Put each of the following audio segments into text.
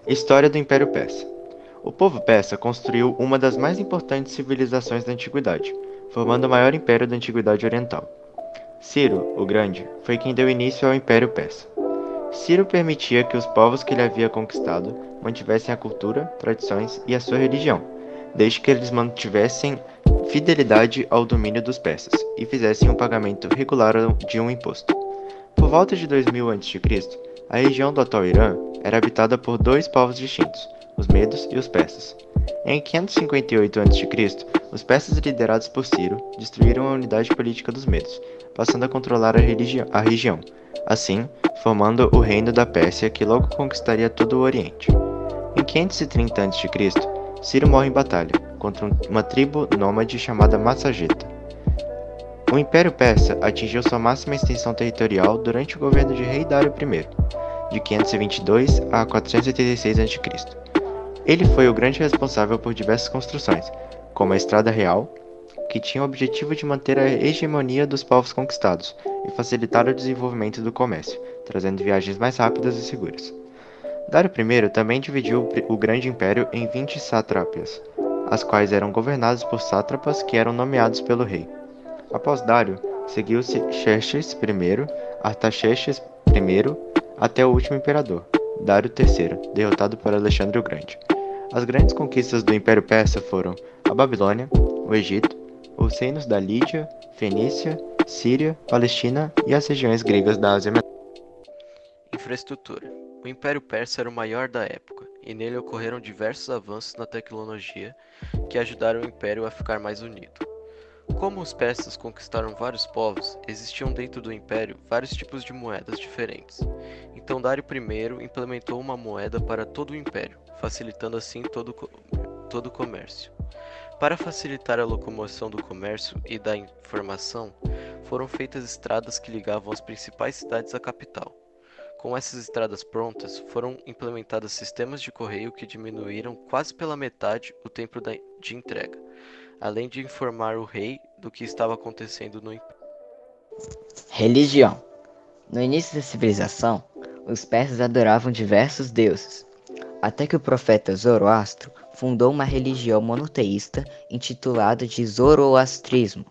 História do Império Persa. O povo persa construiu uma das mais importantes civilizações da antiguidade, formando o maior império da antiguidade oriental. Ciro, o Grande, foi quem deu início ao Império Persa. Ciro permitia que os povos que ele havia conquistado mantivessem a cultura, tradições e a sua religião, desde que eles mantivessem fidelidade ao domínio dos persas e fizessem um pagamento regular de um imposto. Por volta de 2000 a.C., a região do atual Irã era habitada por dois povos distintos, os medos e os persas. Em 558 a.C., os persas liderados por Ciro destruíram a unidade política dos medos, passando a controlar a região, assim formando o Reino da Pérsia que logo conquistaria todo o Oriente. Em 530 a.C., Ciro morre em batalha contra uma tribo nômade chamada Massageta. O Império Persa atingiu sua máxima extensão territorial durante o governo de rei Dário I, de 522 a 486 a.C. Ele foi o grande responsável por diversas construções, como a Estrada Real, que tinha o objetivo de manter a hegemonia dos povos conquistados e facilitar o desenvolvimento do comércio, trazendo viagens mais rápidas e seguras. Dário I também dividiu o grande império em 20 sátrapias, as quais eram governadas por sátrapas que eram nomeados pelo rei. Após Dário, seguiu-se Xerxes I, Artaxerxes I, até o último imperador, Dário III, derrotado por Alexandre o Grande. As grandes conquistas do Império Persa foram a Babilônia, o Egito, os reinos da Lídia, Fenícia, Síria, Palestina e as regiões gregas da Ásia Menor. Infraestrutura. O Império Persa era o maior da época, e nele ocorreram diversos avanços na tecnologia que ajudaram o Império a ficar mais unido. Como os persas conquistaram vários povos, existiam dentro do Império vários tipos de moedas diferentes. Então Dário I implementou uma moeda para todo o Império, facilitando assim todo o comércio. Para facilitar a locomoção do comércio e da informação, foram feitas estradas que ligavam as principais cidades à capital. Com essas estradas prontas, foram implementados sistemas de correio que diminuíram quase pela metade o tempo de entrega, além de informar o rei do que estava acontecendo no império. Religião. No início da civilização, os persas adoravam diversos deuses, até que o profeta Zoroastro fundou uma religião monoteísta intitulada de Zoroastrismo.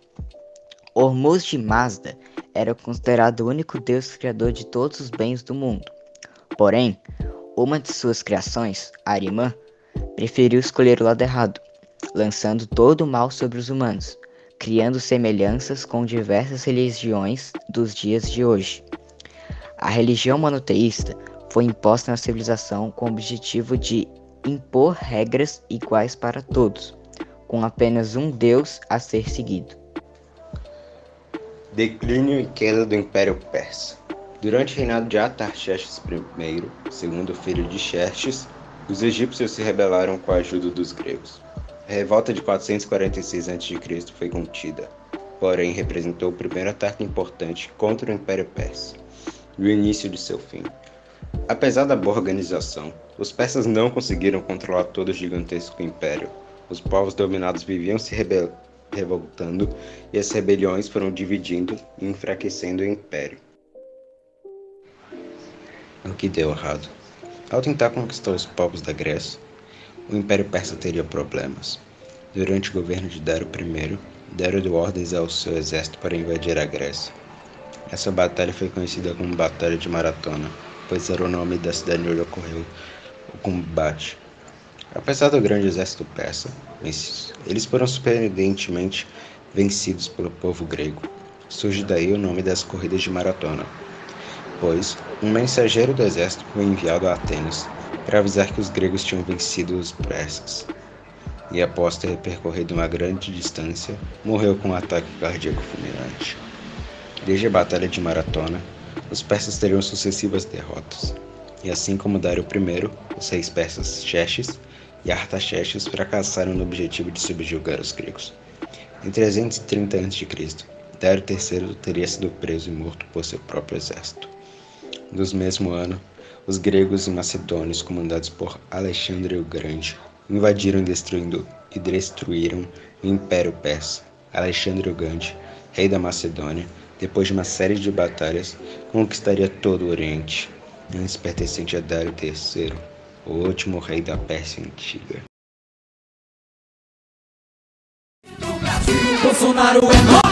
Hormuz de Mazda era considerado o único deus criador de todos os bens do mundo. Porém, uma de suas criações, Arimã, preferiu escolher o lado errado, lançando todo o mal sobre os humanos, criando semelhanças com diversas religiões dos dias de hoje. A religião monoteísta foi imposta na civilização com o objetivo de impor regras iguais para todos, com apenas um Deus a ser seguido. Declínio e queda do Império Persa. Durante o reinado de Artaxerxes I, segundo filho de Xerxes, os egípcios se rebelaram com a ajuda dos gregos. A revolta de 446 a.C. foi contida, porém representou o primeiro ataque importante contra o Império Persa e o início de seu fim. Apesar da boa organização, os persas não conseguiram controlar todo o gigantesco império. Os povos dominados viviam se revoltando e as rebeliões foram dividindo e enfraquecendo o império. O que deu errado? Ao tentar conquistar os povos da Grécia, o Império Persa teria problemas. Durante o governo de Dário I, Dário deu ordens ao seu exército para invadir a Grécia. Essa batalha foi conhecida como Batalha de Maratona, pois era o nome da cidade onde ocorreu o combate. Apesar do grande exército persa, eles foram surpreendentemente vencidos pelo povo grego. Surge daí o nome das corridas de maratona, pois um mensageiro do exército foi enviado a Atenas para avisar que os gregos tinham vencido os persas. E após ter percorrido uma grande distância, morreu com um ataque cardíaco fulminante. Desde a Batalha de Maratona, os persas teriam sucessivas derrotas. E assim como Dário I, os reis persas Xerxes e Artaxerxes fracassaram no objetivo de subjugar os gregos. Em 330 a.C., Dário III teria sido preso e morto por seu próprio exército. No mesmo ano, os gregos e macedônios, comandados por Alexandre o Grande, invadiram e destruíram o Império Persa. Alexandre o Grande, rei da Macedônia, depois de uma série de batalhas, conquistaria todo o Oriente, antes pertencente a Dário III, o último rei da Pérsia Antiga. Bolsonaro é nóis!